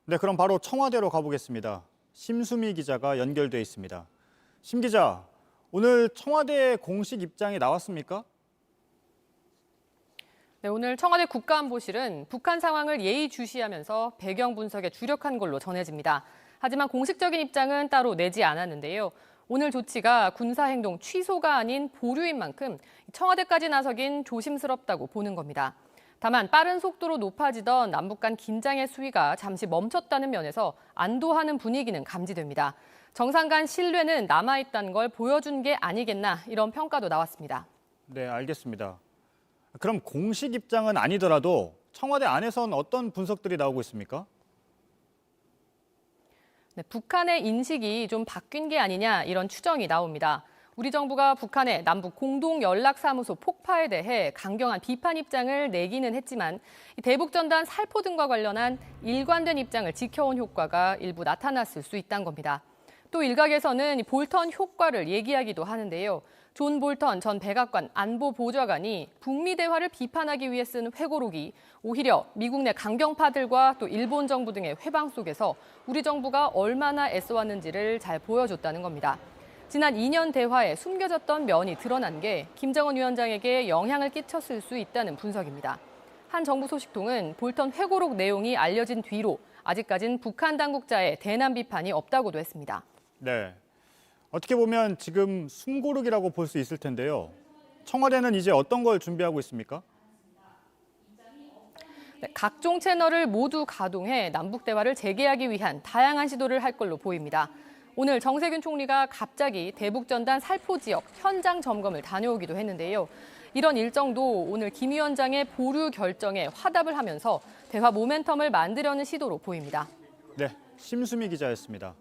네, 그럼 바로 청와대로 가보겠습니다. 심수미 기자가 연결돼 있습니다. 심 기자, 오늘 청와대의 공식 입장이 나왔습니까? 네, 오늘 청와대 국가안보실은 북한 상황을 예의주시하면서 배경 분석에 주력한 걸로 전해집니다. 하지만 공식적인 입장은 따로 내지 않았는데요. 오늘 조치가 군사행동 취소가 아닌 보류인 만큼 청와대까지 나서긴 조심스럽다고 보는 겁니다. 다만 빠른 속도로 높아지던 남북 간 긴장의 수위가 잠시 멈췄다는 면에서 안도하는 분위기는 감지됩니다. 정상 간 신뢰는 남아있다는 걸 보여준 게 아니겠나 이런 평가도 나왔습니다. 네, 알겠습니다. 그럼 공식 입장은 아니더라도 청와대 안에선 어떤 분석들이 나오고 있습니까? 네, 북한의 인식이 좀 바뀐 게 아니냐 이런 추정이 나옵니다. 우리 정부가 북한의 남북 공동연락사무소 폭파에 대해 강경한 비판 입장을 내기는 했지만 대북전단 살포 등과 관련한 일관된 입장을 지켜온 효과가 일부 나타났을 수 있다는 겁니다. 또 일각에서는 볼턴 효과를 얘기하기도 하는데요. 존 볼턴 전 백악관 안보보좌관이 북미 대화를 비판하기 위해 쓴 회고록이 오히려 미국 내 강경파들과 또 일본 정부 등의 회방 속에서 우리 정부가 얼마나 애써왔는지를 잘 보여줬다는 겁니다. 지난 2년 대화에 숨겨졌던 면이 드러난 게 김정은 위원장에게 영향을 끼쳤을 수 있다는 분석입니다. 한 정부 소식통은 볼턴 회고록 내용이 알려진 뒤로 아직까진 북한 당국자의 대남 비판이 없다고도 했습니다. 네, 어떻게 보면 지금 숨고르기라고 볼 수 있을 텐데요. 청와대는 이제 어떤 걸 준비하고 있습니까? 네, 각종 채널을 모두 가동해 남북 대화를 재개하기 위한 다양한 시도를 할 걸로 보입니다. 오늘 정세균 총리가 갑자기 대북전단 살포 지역 현장 점검을 다녀오기도 했는데요. 이런 일정도 오늘 김 위원장의 보류 결정에 화답을 하면서 대화 모멘텀을 만들려는 시도로 보입니다. 네, 심수미 기자였습니다.